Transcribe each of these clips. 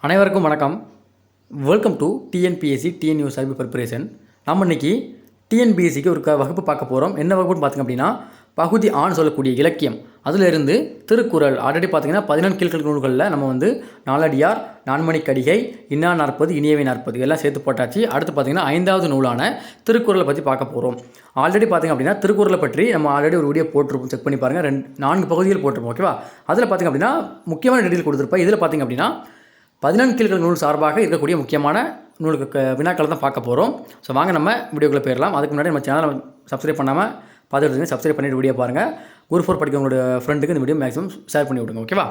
அனைவருக்கும் வணக்கம். Welcome to TNPSC TNU service preparation. நம்ம இன்றைக்கி டிஎன்பிஎஸ்சிக்கு ஒரு வகுப்பு பார்க்க போகிறோம். என்ன வகுப்புன்னு பார்த்திங்க அப்படின்னா, பகுதி ஆண் சொல்லக்கூடிய இலக்கியம் அதிலிருந்து திருக்குறள். ஆல்ரெடி பார்த்திங்கன்னா 14 கீழ்க்கணக்கு நூல்களில் நம்ம நாலடியார், நான்மணிக்கடிகை, இன்னா 40, இனியவை 40 எல்லாம் சேர்த்து போட்டாச்சு. அடுத்து பார்த்திங்கன்னா 5வது நூலான திருக்குறளை பற்றி பார்க்க போகிறோம். ஆல்ரெடி பார்த்திங்க அப்படின்னா திருக்குறளை பற்றி நம்ம ஆல்ரெடி ஒரு வீடியோ போட்டிருப்போம், செக் பண்ணி பாருங்கள். 4 பகுதிகள் போட்டிருப்போம், ஓகேவா? அதில் பார்த்திங்க அப்படின்னா முக்கியமான டீட்டெயில் கொடுத்துருப்பேன். இதில் பார்த்திங்க அப்படின்னா 14 கீழ்க்கணக்கு நூல் சார்பாக இருக்கக்கூடிய முக்கியமான நூலுக்கு வினாக்களை தான் பார்க்க போகிறோம். ஸோ வாங்க நம்ம வீடியோக்குள்ளே போயிடலாம். அதுக்கு முன்னாடி நம்ம சேனலை சப்ஸ்கிரைப் பண்ணாமல் பார்த்துட்டு சப்ஸ்கிரைப் பண்ணிட்டு வீடியோ பாருங்கள். குரூப் 4 படிக்கிறவங்களோட ஃப்ரெண்டுக்கு இந்த வீடியோ மேக்ஸிமம் ஷேர் பண்ணி விடுங்க, ஓகேவா?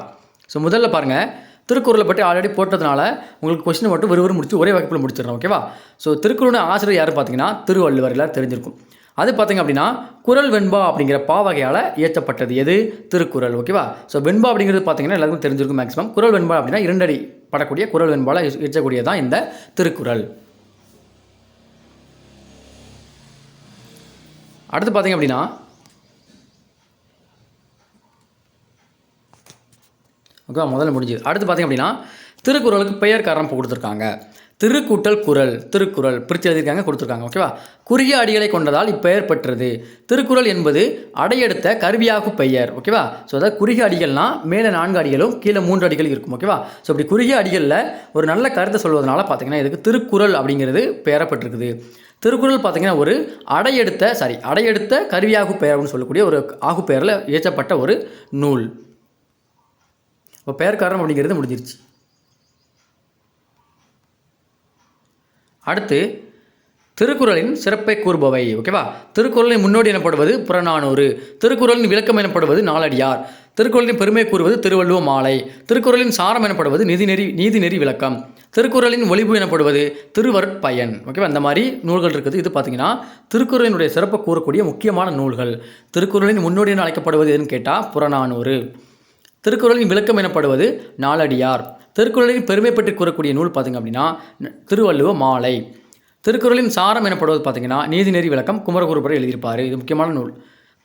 ஸோ முதல்ல பாருங்கள், திருக்குறளை பற்றி ஆல்ரெடி போட்டதுனால உங்களுக்கு கொஸ்டின் மட்டும் விறுவிறு முடிச்சு ஒரே வகுப்பில் முடிச்சிடறோம், ஓகேவா? ஸோ திருக்குறளோட ஆசிரியர் யார் பார்த்தீங்கன்னா திருவள்ளுவர், எல்லாம் தெரிஞ்சிருக்கும். அது பார்த்திங்க அப்படின்னா குறள் வெண்பா அப்படிங்கிற பாவகையால் இயற்றப்பட்டது எது? திருக்குறள், ஓகேவா? ஸோ வெண்பா அப்படிங்கிறது பார்த்திங்கன்னா எல்லாருக்கும் தெரிஞ்சிருக்கும் மேக்ஸிமம். குறள் வெண்பா அப்படின்னா 2 அடி படக்கூடிய குறள் வெண்பால் இயற்றக்கூடியதான் இந்த திருக்குறள். அடுத்து பார்த்திங்க அப்படின்னா ஓகே, முதல்ல முடிஞ்சுது. அடுத்து பார்த்திங்க அப்படின்னா திருக்குறளுக்கு பெயர் காரணம் கொடுத்துருக்காங்க. திருக்கூட்டல் குறள், திருக்குறள் பிரித்து எழுதியிருக்காங்க, கொடுத்துருக்காங்க, ஓகேவா? குறுகிய அடிகளை கொண்டதால் இப்பெயர் பெற்றது. திருக்குறள் என்பது அடையெடுத்த கருவியாகு பெயர், ஓகேவா? ஸோ அதாவது குறுகிய அடிகள்னால் மேலே 4 அடிகளும் கீழே 3 அடிகள் இருக்கும், ஓகேவா? ஸோ இப்படி குறுகிய அடிகளில் ஒரு நல்ல கருத்தை சொல்வதனால பார்த்திங்கன்னா இதுக்கு திருக்குறள் அப்படிங்கிறது பெயரப்பட்டிருக்குது. திருக்குறள் பார்த்திங்கன்னா ஒரு அடையெடுத்த கருவியாகு பெயர் அப்படின்னு சொல்லக்கூடிய ஒரு ஆகு பெயரில் இயற்றப்பட்ட ஒரு நூல். இப்போ பெயர் காரணம் அப்படிங்கிறது முடிஞ்சிருச்சு. அடுத்து திருக்குறளின் சிறப்பை கூறுபவை, ஓகேவா? திருக்குறளின் முன்னோடி எனப்படுவது புறநானூறு. திருக்குறளின் விளக்கம் எனப்படுவது நாலடியார். திருக்குறளின் பெருமை கூறுவது திருவள்ளுவ மாலை. திருக்குறளின் சாரம் எனப்படுவது நீதிநெறி விளக்கம். திருக்குறளின் ஒளிபு எனப்படுவது திருவருட்பயன், ஓகேவா? இந்த மாதிரி நூல்கள் இருக்குது. இது பார்த்திங்கன்னா திருக்குறளினுடைய சிறப்பை கூறக்கூடிய முக்கியமான நூல்கள். திருக்குறளின் முன்னோடி என அழைக்கப்படுவது எதுன்னு கேட்டால் புறநானூறு. திருக்குறளின் விளக்கம் எனப்படுவது நாலடியார். திருக்குறளின் பெருமை பற்றி கூறக்கூடிய நூல் பார்த்திங்க அப்படின்னா திருவள்ளுவ மாலை. திருக்குறளின் சாரம் எனப்படுவது பார்த்திங்கன்னா நீதிநெறி விளக்கம், குமரகுருபரர் எழுதியிருப்பார். இது முக்கியமான நூல்.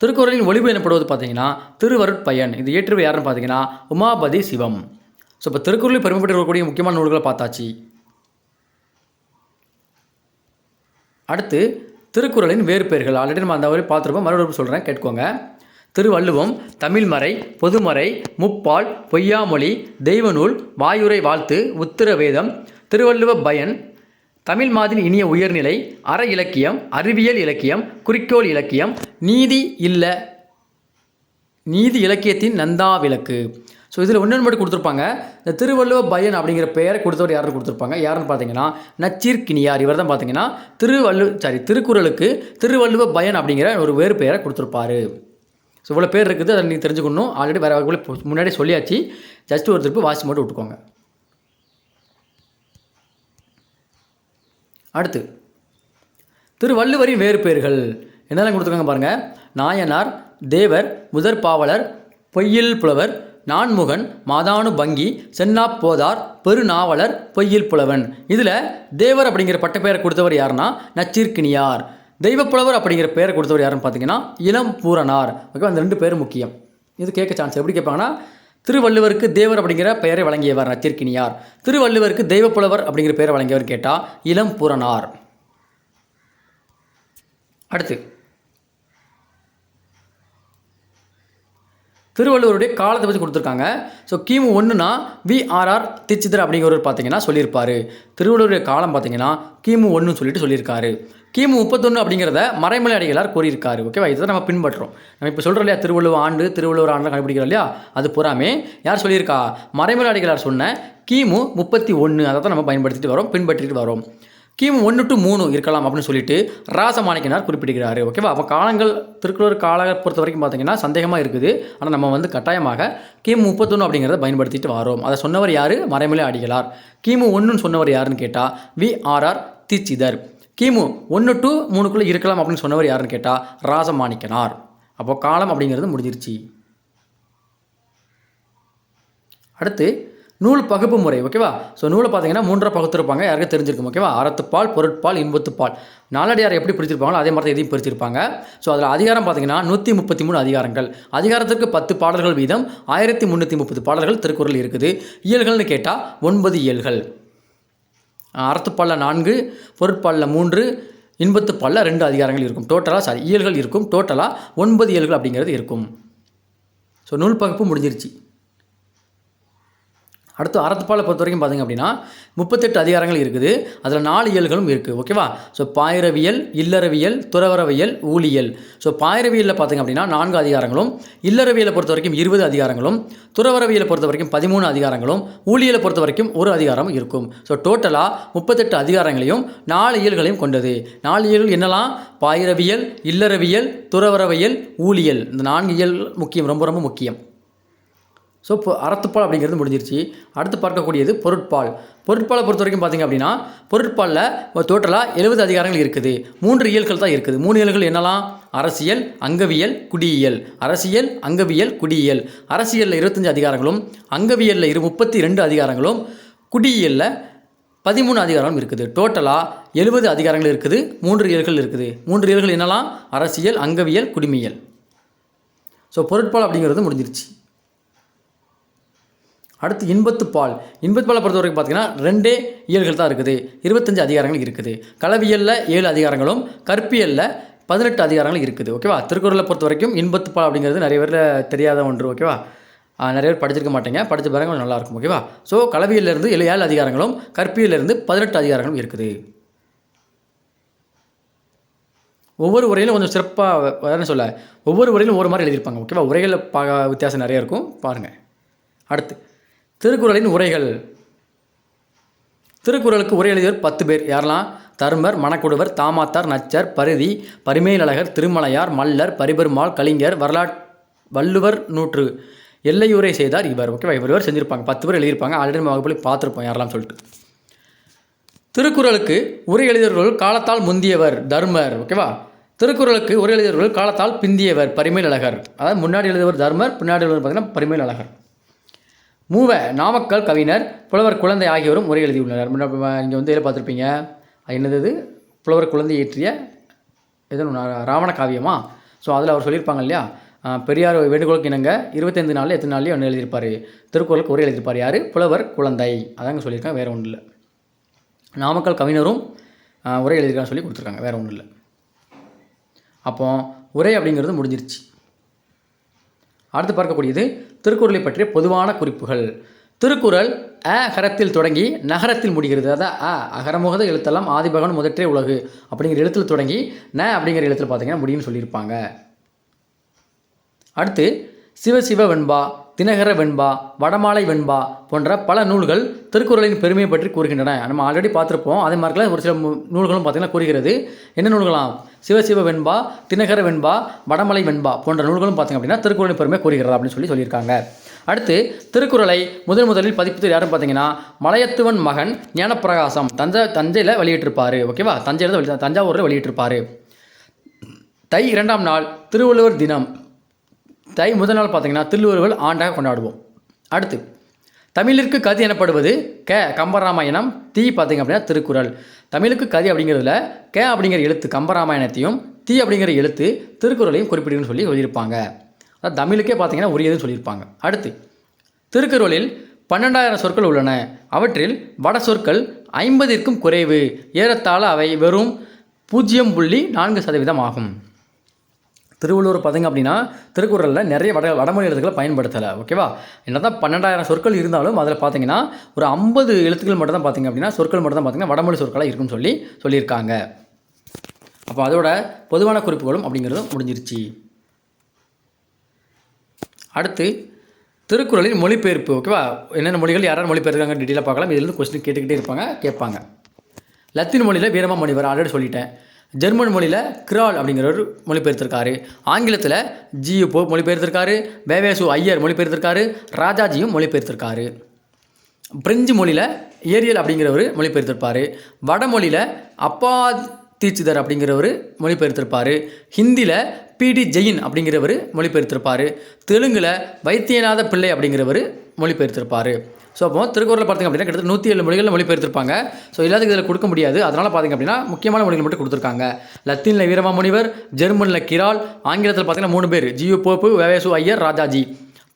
திருக்குறளின் ஒளிவு எனப்படுவது பார்த்திங்கன்னா திருவருட்பயன். இது இயற்றுவர் யாருன்னு பார்த்திங்கன்னா உமாபதி சிவம். ஸோ இப்போ திருக்குறளில் பெருமை பற்றி கூறக்கூடிய முக்கியமான நூல்களை பார்த்தாச்சு. அடுத்து திருக்குறளின் வேறு பெயர்கள் ஆல்ரெடி நம்ம அந்த வரை பார்த்துருப்போம், மறுபடியும் சொல்கிறேன், கேட்கோங்க. திருவள்ளுவம், தமிழ்மறை, பொதுமறை, முப்பால், பொய்யாமொழி, தெய்வநூல், வாயுரை வாழ்த்து, உத்திரவேதம், திருவள்ளுவ பயன், தமிழ் மாதின் இனிய உயர்நிலை, அற இலக்கியம், அறிவியல் இலக்கியம், குறிக்கோள் இலக்கியம், நீதி இலக்கியத்தின் நந்தா விளக்கு. ஸோ இதில் ஒன்று மட்டும் கொடுத்துருப்பாங்க. இந்த திருவள்ளுவ பயன் அப்படிங்கிற பெயரை கொடுத்தவர் யாருன்னு கொடுத்துருப்பாங்க. யாருன்னு பார்த்தீங்கன்னா நச்சீர்க்கினியார். இவர் தான் பார்த்தீங்கன்னா திருக்குறளுக்கு திருவள்ளுவ பயன் அப்படிங்கிற ஒரு வேறு பெயரை கொடுத்துருப்பாரு. ஸோ இவ்வளோ பேர் இருக்குது, அதை நீங்கள் தெரிஞ்சுக்கணும். ஆல்ரெடி வேறு வகுப்பில் முன்னாடி சொல்லியாச்சு, ஜஸ்ட் ஒரு திருப்பி வாசி மட்டும் விட்டுக்கோங்க. அடுத்து திருவள்ளுவரின் வேறு பெயர்கள் என்னெல்லாம் கொடுத்துருக்காங்க பாருங்கள். நாயனார், தேவர், முதற்பாவலர், பொய்யில் புலவர், நான்முகன், மாதானு பங்கி, சென்னாப் போதார், பெருநாவலர், பொய்யில் புலவன். இதில் தேவர் அப்படிங்கிற பட்டப்பெயரை கொடுத்தவர் யாருன்னா நச்சீர்க்கினியார். தெய்வப்புலவர் அப்படிங்கிற பெயரை கொடுத்தவர் யாருன்னு பார்த்தீங்கன்னா இளம் பூரணார், ஓகே? அந்த 2 பேர் முக்கியம். இது கேட்க சான்ஸ் எப்படி கேட்பாங்கன்னா திருவள்ளுவருக்கு தேவர் அப்படிங்கிற பெயரை வழங்கியவர் நச்சீர்க்கினியார், திருவள்ளுவருக்கு தெய்வப்புலவர் அப்படிங்கிற பெயரை வழங்கியவர் கேட்டால் இளம் பூரணார். அடுத்து திருவள்ளுவருடைய காலத்தை பற்றி கொடுத்துருக்காங்க. ஸோ கிமு 1னா விஆர்ஆர் தீட்சிதர் அப்படிங்கிறவர் பார்த்தீங்கன்னா சொல்லியிருப்பார். திருவள்ளுவருடைய காலம் பார்த்தீங்கன்னா கிமு 1 சொல்லியிருக்காரு. கிமு 31 அப்படிங்கிறத மறைமலை அடிகளார் கூறியிருக்காரு, ஓகேவா? இதை நம்ம பின்பற்றோம். நம்ம இப்போ சொல்கிறோம் இல்லையா, திருவள்ளுவர் ஆண்டு கண்டுபிடிக்கிறோம் இல்லையா, அது பூராமே யார் சொல்லியிருக்கா? மறைமலை அடிகளார் சொன்ன கிமு 31 அதை தான் நம்ம பின்பற்றிட்டு வரோம். கிமு 1 to 3 இருக்கலாம் அப்படின்னு சொல்லிட்டு ராசமாணிக்கனார் குறிப்பிடுகிறார், ஓகேவா? அப்போ காலங்கள் திருக்குறள் கால பொறுத்த வரைக்கும் பார்த்தீங்கன்னா சந்தேகமாக இருக்குது. ஆனால் நம்ம கட்டாயமாக கிமு 31 அப்படிங்கிறத பயன்படுத்திட்டு வரோம். அதை சொன்னவர் யார்? மறைமலை அடிகளார். கிமு 1 சொன்னவர் யாருன்னு கேட்டால் விஆர்ஆர் தீட்சிதர். கிமு 1 to 3 இருக்கலாம் அப்படின்னு சொன்னவர் யாருன்னு கேட்டால் ராசமாணிக்கனார். அப்போது காலம் அப்படிங்கிறது முடிஞ்சிருச்சு. அடுத்து நூல் பகுப்பு முறை. ஓகேவா? ஸோ நூலை பார்த்தீங்கன்னா 3ஆக பகுத்திருப்பாங்க. யாருக்கும் தெரிஞ்சிருக்கும். ஓகேவா? அறத்துப்பால், பொருட்பால், இன்பத்துப்பால். நாலடியார் எப்படி பிரிச்சிருப்பாங்களோ அதே மாதிரி தான் இதையும் பிரிச்சிருப்பாங்க. ஸோ அதில் அதிகாரம் பார்த்தீங்கன்னா 133 அதிகாரங்கள். அதிகாரத்திற்கு 10 பாடல்கள் வீதம் 1330 பாடல்கள் திருக்குறள் இருக்குது. இயல்கள்னு கேட்டால் 9 இயல்கள். அறத்துப்பாலில் 4, பொருட்பாலில் 3, இன்பத்துப்பாலில் 2 அதிகாரங்கள் இருக்கும். இயல்கள் இருக்கும். டோட்டலாக 9 இயல்கள் அப்படிங்கிறது இருக்கும். ஸோ நூல் பகுப்பு முடிஞ்சிருச்சு. அடுத்து அறத்துப்பாலை பொறுத்த வரைக்கும் பார்த்திங்க அப்படின்னா 38 அதிகாரங்கள் இருக்குது. அதில் 4 இயல்களும் இருக்குது. ஓகேவா? ஸோ பாயிரவியல், இல்லறவியல், துறவரவியல், ஊழியல். ஸோ பாயிரவியலில் பார்த்திங்க அப்படின்னா 4 அதிகாரங்களும், இல்லறவியலை பொறுத்த வரைக்கும் 20 அதிகாரங்களும், துறவரவியலை பொறுத்த வரைக்கும் 13 அதிகாரங்களும், ஊழியலை பொறுத்த வரைக்கும் 1 அதிகாரமும் இருக்கும். ஸோ டோட்டலாக 38 அதிகாரங்களையும் 4 இயல்களையும் கொண்டது. 4 இயல்கள் என்னலாம்? பாயிரவியல், இல்லறவியல், துறவரவியல், ஊழியல். இந்த 4 இயல் முக்கியம், ரொம்ப ரொம்ப முக்கியம். ஸோ இப்போ அறத்துப்பால் அப்படிங்கிறது முடிஞ்சிருச்சு. அடுத்து பார்க்கக்கூடியது பொருட்பால். பொருட்பாலை பொறுத்த வரைக்கும் பார்த்திங்க அப்படின்னா பொருட்பாலில் டோட்டலாக 70 அதிகாரங்கள் இருக்குது. 3 இயல்கள் தான் இருக்குது. 3 இயல்கள் என்னலாம்? அரசியல், அங்கவியல், குடியியல். அரசியல், அங்கவியல், குடியியல். அரசியலில் 25 அதிகாரங்களும், அங்கவியலில் 32 அதிகாரங்களும், குடியியலில் 13 அதிகாரம் இருக்குது. டோட்டலாக 70 அதிகாரங்கள் இருக்குது. 3 இயல்கள் இருக்குது. 3 இயல்கள் என்னலாம்? அரசியல், அங்கவியல், குடிமியல். ஸோ பொருட்பால் அப்படிங்கிறது முடிஞ்சிருச்சு. அடுத்து இன்பத்துப்பால். இன்பத்துப்பாலை பொறுத்த வரைக்கும் பார்த்தீங்கன்னா 2 இயல்கள் தான் இருக்குது. 25 அதிகாரங்கள் இருக்குது. களவியலில் 7 அதிகாரங்களும், கற்பியலில் 18 அதிகாரங்கள் இருக்குது. ஓகேவா? திருக்குறளை பொறுத்த வரைக்கும் இன்பத்துப்பால் அப்படிங்கிறது நிறைய பேர் தெரியாத ஒன்று. ஓகேவா? நிறைய பேர் படிச்சிருக்க மாட்டேங்க. படித்த பாருங்க கொஞ்சம் நல்லாயிருக்கும். ஓகேவா? ஸோ களவியலிருந்து 7 அதிகாரங்களும், கற்பியலிருந்து 18 அதிகாரங்களும் இருக்குது. ஒவ்வொரு உரையிலும் கொஞ்சம் சிறப்பாக என்ன சொல்ல, ஒவ்வொரு உரையிலும் ஒவ்வொரு மாதிரி எழுதியிருப்பாங்க. ஓகேவா? உரைகளில் வித்தியாசம் நிறைய இருக்கும். பாருங்கள். அடுத்து திருக்குறளின் உரைகள். திருக்குறளுக்கு உரை எழுதியவர் 10 பேர். யாரெல்லாம்? தருமர், மணக்குடுவர், தாமாத்தார், நச்சர், பரிதி, பரிமேலழகர், திருமலையார், மல்லர், பரிபெருமாள், கலிங்கர், வள்ளுவர், நூற்று எல்லையுரை செய்தார் இவர். ஓகேவா? இவர் செஞ்சுருப்பாங்க. 10 பேர் எழுதியிருப்பாங்க. ஆல்ரெடி நம்ம வகுப்பில் பார்த்துருப்போம் யாரெல்லாம் சொல்லிட்டு. திருக்குறளுக்கு உரை எழுதியவர்கள் காலத்தால் முந்தியவர் தர்மர். ஓகேவா? திருக்குறளுக்கு உரை எழுதியவர்கள் காலத்தால் பிந்தியவர் பரிமேலழகர். அதாவது முன்னாடி எழுதியவர் தர்மர், பின்னாடி எழுதியவர் பார்த்தீங்கன்னா பரிமேலழகர். நாமக்கல் கவிஞர், புலவர் குழந்தை ஆகியோரும் உரை எழுதியுள்ளனர். இங்கே வந்து எதில் பார்த்துருப்பீங்க, என்னது புலவர் குழந்தை இயற்றிய எதுவும் ராவண காவியமா? ஸோ அதில் அவர் சொல்லியிருப்பாங்க இல்லையா, பெரியார் வேண்டுகோளுக்கு இணங்க 25 நாளில் எத்தனை நாள்லையும் ஒன்று எழுதியிருப்பார். திருக்குறளுக்கு உரை எழுதியிருப்பார். யார்? புலவர் குழந்தை. அதாங்க சொல்லியிருக்காங்க, வேறு ஒன்றும் இல்லை. நாமக்கல் கவிஞரும் உரை எழுதியிருக்கான்னு சொல்லி கொடுத்துருக்காங்க, வேறு ஒன்றும் இல்லை. அப்போ உரை அப்படிங்கிறது முடிஞ்சிருச்சு. அடுத்து பார்க்கக்கூடியது திருக்குறளை பற்றிய பொதுவான குறிப்புகள். திருக்குறள் அகரத்தில் தொடங்கி நகரத்தில் முடிகிறது. அதான் அகரமுகத எழுத்தெல்லாம் ஆதிபகவன் முதற்றே உலகு அப்படிங்கிற எழுத்தில் தொடங்கி அப்படிங்கிற எழுத்தில் பார்த்தீங்கன்னா முடியும்னு சொல்லியிருப்பாங்க. அடுத்து சிவசிவ வெண்பா, தினகர வெண்பா, வடமாலை வெண்பா போன்ற பல நூல்கள் திருக்குறளின் பெருமையை பற்றி கூறுகின்றன. நம்ம ஆல்ரெடி பார்த்துருப்போம். அதே மாதிரிலாம் ஒரு சில நூல்களும் பார்த்திங்கன்னா கூறுகிறது. என்ன நூல்களாம்? சிவசிவ வெண்பா, தினகர வெண்பா, வடமலை வெண்பா போன்ற நூல்களும் பார்த்திங்க அப்படின்னா திருக்குறளின் பெருமை கூறுகிறது அப்படின்னு சொல்லியிருக்காங்க. அடுத்து திருக்குறளை முதலில் பதிப்பித்தவர் யாருன்னு பார்த்தீங்கன்னா மலையத்துவன் மகன் ஞானப்பிரகாசம். தஞ்சையில் வெளியிட்டிருப்பார். ஓகேவா? தஞ்சாவூரில் வெளியிட்டிருப்பார். தை 2ஆம் நாள் திருவள்ளுவர் தினம். தை முதல் நாள் பார்த்தீங்கன்னா திருவள்ளுவர் ஆண்டாக கொண்டாடுவோம். அடுத்து தமிழிற்கு கதி எனப்படுவது கம்பராமாயணம், தீ பார்த்திங்க அப்படின்னா திருக்குறள். தமிழுக்கு கதி அப்படிங்கிறதுல அப்படிங்கிற எழுத்து கம்பராமாயணத்தையும், தீ அப்படிங்கிற எழுத்து திருக்குறளையும் குறிப்பிடுன்னு சொல்லி சொல்லியிருப்பாங்க. அதாவது தமிழுக்கே பார்த்திங்கன்னா உரியதுன்னு சொல்லியிருப்பாங்க. அடுத்து திருக்குறளில் 12,000 சொற்கள் உள்ளன. அவற்றில் வட சொற்கள் 50ற்கும் குறைவு. ஏறத்தாழ அவை வெறும் 0.4% ஆகும். திருவள்ளுவர் பார்த்திங்க அப்படின்னா திருக்குறளில் நிறைய வடமொழி எழுத்துக்களை பயன்படுத்தலை. ஓகேவா? என்ன தான் 12,000 சொற்கள் இருந்தாலும் அதில் பார்த்தீங்கன்னா ஒரு 50 எழுத்துக்கள் மட்டும் தான் பார்த்திங்க அப்படின்னா சொற்கள் மட்டும் தான் பார்த்திங்கன்னா வடமொழி சொற்களாக இருக்குன்னு சொல்லியிருக்காங்க. அப்போ அதோட பொதுவான குறிப்புகளும் அப்படிங்கிறதும் முடிஞ்சிருச்சு. அடுத்து திருக்குறளின் மொழிபெயர்ப்பு. ஓகேவா? என்னென்ன மொழிகள் யாராவது மொழிபெயர்க்காங்க டீட்டெயிலாக பார்க்கலாம். இதிலிருந்து கொஸ்டின் கேட்டுக்கிட்டே கேட்பாங்க. லத்தீன் மொழியில் வீரமா முனிவர் ஆல்ரெடி சொல்லிட்டேன். ஜெர்மன் மொழியில் கிரால் அப்படிங்கிறவர் மொழிபெயர்த்திருக்காரு. ஆங்கிலத்தில் ஜியு போப் மொழிபெயர்த்திருக்காரு. வேவேசு ஐயர் மொழிபெயர்த்திருக்காரு. ராஜாஜியும் மொழிபெயர்த்திருக்காரு. பிரெஞ்சு மொழியில் ஏரியல் அப்படிங்கிறவர் மொழிபெயர்த்திருப்பார். வடமொழியில் அப்பா தீட்சிதர் அப்படிங்கிறவர் மொழிபெயர்த்திருப்பார். ஹிந்தியில் பிடி ஜெயின் அப்படிங்கிறவர் மொழிபெயர்த்திருப்பார். தெலுங்கில் வைத்தியநாத பிள்ளை அப்படிங்கிறவர் மொழிபெயர்த்திருப்பார். ஸோ அப்போ திருக்குறளில் பார்த்திங்க அப்படின்னா கிட்டத்தட்ட 107 மொழிகளில் மொழிபெயர்த்திருப்பாங்க. ஸோ எல்லாத்துக்கும் இதில் கொடுக்க முடியாது. அதனால் பார்த்திங்க அப்படின்னா முக்கியமான மொழிகள் மட்டும் கொடுத்துருக்காங்க. லத்தீனில் வீரமாமுனிவர், ஜெர்மனில் கிரால், ஆங்கிலத்தில் பார்த்திங்கன்னா 3 பேர், G U Pope, V V S Aiyar, Rajaji,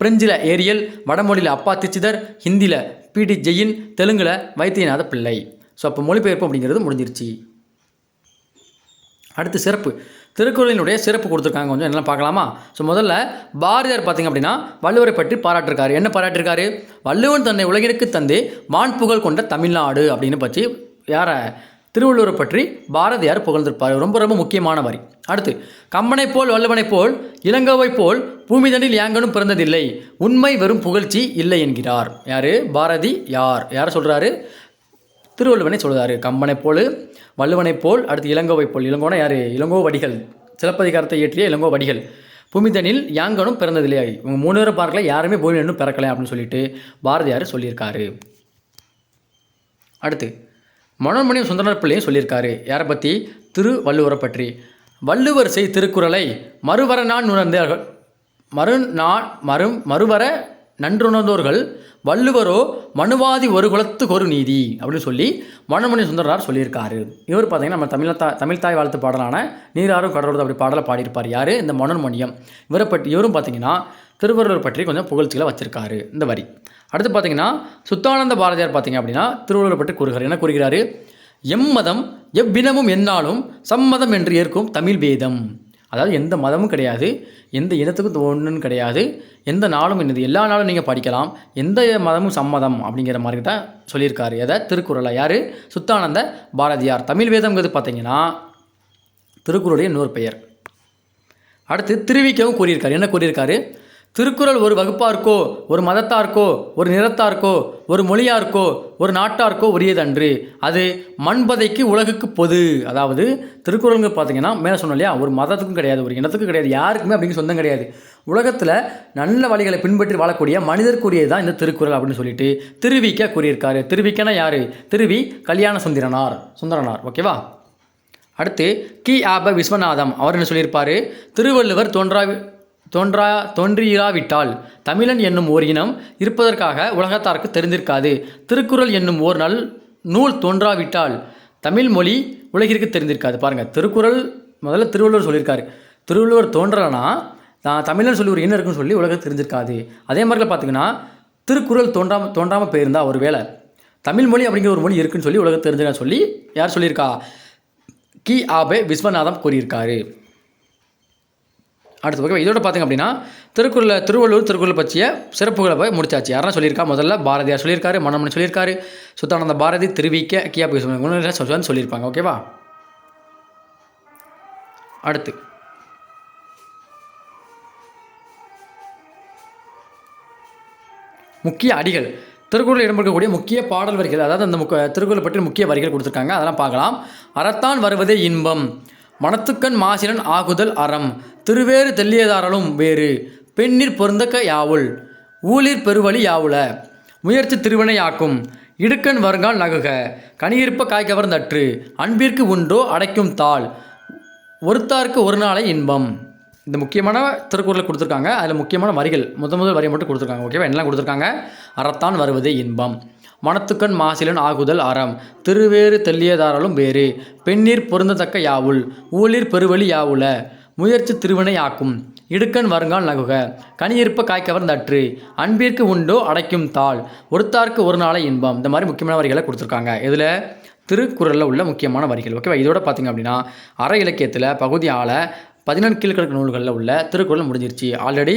பிரெஞ்சில் ஏரியல், வடமொழியில் அப்பா திச்சிதர், ஹிந்தியில் பிடி ஜெயின், தெலுங்கில் வைத்தியநாத பிள்ளை. ஸோ அப்போ மொழிபெயர்ப்பு அப்படிங்கிறது முடிஞ்சிருச்சு. அடுத்து சிறப்பு, திருக்குறளினுடைய சிறப்பு கொடுத்துருக்காங்க, கொஞ்சம் என்னெல்லாம் பார்க்கலாமா? ஸோ முதல்ல பாரதியார் பார்த்திங்க அப்படின்னா வள்ளுவரை பற்றி பாராட்டிருக்காரு. என்ன பாராட்டிருக்காரு? வள்ளுவன் தன்னை உலகிற்கு தந்து மாண்புகழ் கொண்ட தமிழ்நாடு அப்படின்னு பற்றி யாரை? திருவள்ளுவரை பற்றி பாரதியார் புகழ்ந்திருப்பார். ரொம்ப ரொம்ப முக்கியமான வரி. அடுத்து, கம்பனைப் போல் வள்ளுவனைப் போல் இளங்கோவைப் போல் பூமிதனில் யாங்கனும் பிறந்ததில்லை, உண்மை வெறும் புகழ்ச்சி இல்லை என்கிறார். யார்? பாரதி. யாரை சொல்கிறாரு? திருவள்ளுவனை சொல்கிறாரு. கம்பனைப் போல் வள்ளுவனைப் போல், அடுத்து இளங்கோவைப் போல். இளங்கோனா யார்? இளங்கோவடிகள், சிலப்பதிகாரத்தை இயற்றிய இளங்கோவடிகள். பூமிதனில் யாங்கனும் பிறந்ததில்லை, இவங்க 3 பேரை பார்க்கல, யாருமே பூமியில் இன்னும் பிறக்கலை அப்படின்னு சொல்லிட்டு பாரதியார் சொல்லியிருக்காரு. அடுத்து, மனோன்மணியம் சுந்தரனார் பிள்ளையும் சொல்லியிருக்காரு. யாரை பற்றி? திருவள்ளுவரை பற்றி. வள்ளுவர் செய் திருக்குறளை மறுவர நான் உணர்ந்தார்கள், மறுவர நன்றுணர்ந்தோர்கள் வள்ளுவரோ மனுவாதி ஒரு குலத்துக்கு ஒரு நீதி அப்படின்னு சொல்லி மனோன்மணியம் சுந்தரனார் சொல்லியிருக்காரு. இவர் பார்த்தீங்கன்னா நம்ம தமிழ் தாய் வாழ்த்து பாடலான நீராறும் கடவுள் அப்படி பாடலை பாடியிருப்பார். யார்? இந்த மனோன்மணியம். இவரும் பார்த்தீங்கன்னா திருவள்ளுவர் பற்றி கொஞ்சம் புகழ்ச்சிகளை வச்சிருக்காரு இந்த வரி. அடுத்து பார்த்தீங்கன்னா சுத்தானந்த பாரதியார் பார்த்தீங்க அப்படின்னா திருவள்ளுவர் பற்றி கூறுகிறார். என்ன கூறுகிறாரு? எம்மதம் எவ்வினமும் எந்நாளும் சம்மதம் என்று ஏற்கும் தமிழ் வேதம். அதாவது எந்த மதமும் கிடையாது, எந்த இனத்துக்கும் ஒன்றுன்னு கிடையாது, எந்த நாளும் என்னது, எல்லா நாளும் நீங்கள் படிக்கலாம், எந்த மதமும் சம்மதம் அப்படிங்கிற மாதிரி தான் சொல்லியிருக்காரு. எதை? திருக்குறளை. யார்? சுத்தானந்த பாரதியார். தமிழ் வேதம்ங்கிறது பார்த்தீங்கன்னா திருக்குறளுடைய இன்னொரு பெயர். அடுத்து திருவிக்கவும் கூறியிருக்காரு. என்ன கூறியிருக்காரு? திருக்குறள் ஒரு வகுப்பார்க்கோ, ஒரு மதத்தார்க்கோ, ஒரு நிறத்தார்க்கோ, ஒரு மொழியார்க்கோ, ஒரு நாட்டார்க்கோ உரியதன்று, அது மண்பதைக்கு உலகுக்கு பொது. அதாவது திருக்குறளுங்க பார்த்தீங்கன்னா மேலே சொன்னோம் இல்லையா, ஒரு மதத்துக்கும் கிடையாது, ஒரு இனத்துக்கும் கிடையாது, யாருக்குமே அப்படிங்கிற சொந்தம் கிடையாது. உலகத்தில் நல்ல வழிகளை பின்பற்றி வாழக்கூடிய மனிதர்க்குரியது தான் இந்த திருக்குறள் அப்படின்னு சொல்லிட்டு திருவிக்க கூறியிருக்காரு. திருவிக்கனா யார்? திருவி கல்யாண சுந்தரனார். ஓகேவா? அடுத்து கி. ஆப விஸ்வநாதம் அவர் என்ன சொல்லியிருப்பார்? திருவள்ளுவர் தோன்றியிராவிட்டால் தமிழன் என்னும் ஓர் இனம் இருப்பதற்காக உலகத்தாருக்கு தெரிந்திருக்காது. திருக்குறள் என்னும் ஓர் நூல் தோன்றாவிட்டால் தமிழ் மொழி உலகிற்கு தெரிந்திருக்காது. பாருங்கள், திருக்குறள் முதல்ல திருவள்ளுவர் சொல்லியிருக்காரு. திருவள்ளுவர் தோன்றலைன்னா தமிழன் சொல்லி ஒரு இனம் இருக்குன்னு சொல்லி உலகம் தெரிஞ்சிருக்காது. அதே மாதிரில பார்த்தீங்கன்னா திருக்குறள் தோன்றாமல் போயிருந்தா ஒரு வேளை தமிழ் மொழி அப்படிங்கிற ஒரு மொழி இருக்குன்னு சொல்லி உலகம் தெரிஞ்சுக்க சொல்லி யார் சொல்லியிருக்கா? கி. ஆபே விஸ்வநாதம் கூறியிருக்காரு. அடுத்த பக்கம் இதோட பார்த்திங்க அப்படின்னா திருவள்ளுவர் பற்றிய சிறப்புகளை போய் முடிச்சாச்சு. யாரெல்லாம் சொல்லியிருக்கா? முதல்ல பாரதியார் சொல்லியிருக்காரு, மனோன்மணி சொல்லியிருக்காரு, சுத்தானந்த பாரதி, திருவிக்க, கியாபி சொல்லியிருப்பாங்க. ஓகேவா? அடுத்து முக்கிய அடிகள், திருக்குறளில் இடம்பெறக்கூடிய முக்கிய பாடல் வரிகள், அதாவது அந்த திருக்குறளை பற்றி முக்கிய வரிகள் கொடுத்துருக்காங்க, அதெல்லாம் பார்க்கலாம். அறத்தான் வருவதே இன்பம், மனத்துக்கண் மாசிலன் ஆகுதல் அறம், திருவேறு தெல்லியதாரலும் வேறு, பெண்ணிற் பொருந்தக்க யாவுள், ஊழிற் பெருவழி யாவுல, முயற்சி திருவினை ஆக்கும், இடுக்கண் வருங்கால் நகுக, கனியிருப்ப காய்கவர்ந்தற்று, அன்பிற்கு உண்டோ அடைக்கும் தாள், ஒருத்தார்க்கு ஒரு நாளை இன்பம். இந்த முக்கியமான திருக்குறளை கொடுத்துருக்காங்க. அதில் முக்கியமான வரிகள் முதல் வரியை மட்டும் கொடுத்துருக்காங்க. ஓகேவா? என்னெல்லாம் கொடுத்துருக்காங்க? அறத்தான் வருவதே இன்பம், மனத்துக்கண் மாசிலன் ஆகுதல் அறம், திருவேறு தெல்லியதாரலும் வேறு, பெண்ணீர் பொருந்தத்தக்க யாவுள், ஊழிற் பெருவழி யாவுல, முயற்சி திருவினை ஆக்கும், இடுக்கண் வருங்கால் நகுக, கனியிருப்ப காய்கவர்ந்தற்று, அன்பிற்கு உண்டோ அடைக்கும் தாள், ஒருத்தார்க்கு ஒரு நாளை இன்பம். இந்த மாதிரி முக்கியமான வரிகளை கொடுத்துருக்காங்க. இதில் திருக்குறளில் உள்ள முக்கியமான வரிகள். ஓகேவா? இதோட பார்த்திங்க அப்படின்னா அற இலக்கியத்தில் பகுதியால் 14 கீழ்கணக்கு நூல்களில் உள்ள திருக்குறள் முடிஞ்சிருச்சு. ஆல்ரெடி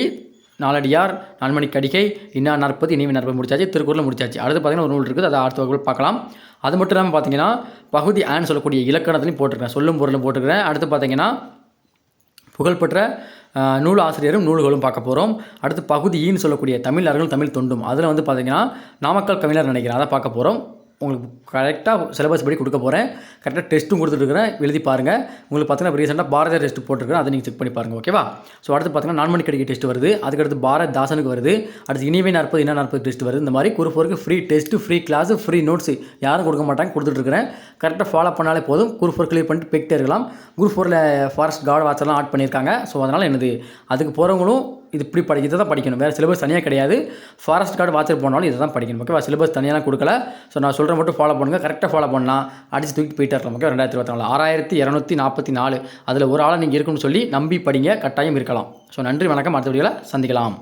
நாலடியார், நான்மணிக்கடிகை, இன்னா 40, இனிமே 40 முடிச்சாச்சு. திருக்குறள் முடிச்சாச்சு. அடுத்து பார்த்திங்கன்னா ஒரு நூல் இருக்குது, அதை அடுத்த வகுப்பில் பார்க்கலாம். அது மட்டும் இல்லாமல் பார்த்தீங்கன்னா பகுதி ஆன்னு சொல்லக்கூடிய இலக்கணத்துலையும் போட்டிருக்கிறேன், சொல்லும் பொருளும் போட்டிருக்கிறேன். அடுத்து பார்த்தீங்கன்னா புகழ்பெற்ற நூல் ஆசிரியரும் நூல்களும் பார்க்க போகிறோம். அடுத்து பகுதி ஈன்னு சொல்லக்கூடிய தமிழ் அறிஞர்கள் தமிழ் தொண்டும், அதில் வந்து பார்த்திங்கன்னா நாமக்கல் கவிஞர் நினைக்கிறேன், அதை பார்க்க போகிறோம். உங்களுக்கு கரெக்டாக சிலபஸ் படி கொடுக்க போகிறேன். கரெக்டாக டெஸ்ட்டும் கொடுத்துட்ருக்கிறேன், எழுதி பாருங்கள். உங்களுக்கு பார்த்தீங்கன்னா ரீசெண்டாக பாரதியார் டெஸ்ட் போட்டிருக்கிறேன், அதை நீங்கள் செக் பண்ணி பாருங்கள். ஓகேவா? ஸோ அடுத்து பார்த்தீங்கன்னா நான்மணிக்கடிகை டெஸ்ட் வருது, அதுக்கடுத்து பாரத் தாசனுக்கு வருது, அடுத்து இனிமே 40 இன்னா 40 டெஸ்ட் வருது. இந்த மாதிரி குரூப் 4க்கு free test, free class, free notes யாரும் கொடுக்க மாட்டாங்க, கொடுத்துட்ருக்கிறேன். கரெக்டாக ஃபாலோ பண்ணாலே போதும். குரூப் 4 கிளியர் பண்ணிட்டு போய்கிட்டே இருக்கலாம். குரூப் 4ல் ஃபாரஸ்ட் கார்டு வாட்செல்லாம் ஆட் பண்ணியிருக்காங்க. ஸோ அதனால் என்னது அதுக்கு போகிறவங்களும் இது இப்படி இதை தான் படிக்கணும், வேறு சிலபஸ் தனியாக கிடையாது. ஃபாரஸ்ட் கார்டு வாட்சர் போனாலும் இதை தான் படிக்கணும். ஓகேவா? சிலபஸ் தனியாக கொடுக்கல. ஸோ நான் சொல்கிற மட்டும் ஃபாலோ பண்ணுங்கள். கரெக்டாக ஃபாலோ பண்ணலாம், அடித்து தூக்கிட்டு போயிட்டு இருக்கலாம். ஓகே, 2024 6244 அதில் ஒரு ஆளை நீங்கள் இருக்குன்னு சொல்லி நம்பி படிங்க, கட்டாயம் இருக்கலாம். ஸோ நன்றி, வணக்கம். அடுத்த வீடியோவில் சந்திக்கலாம்.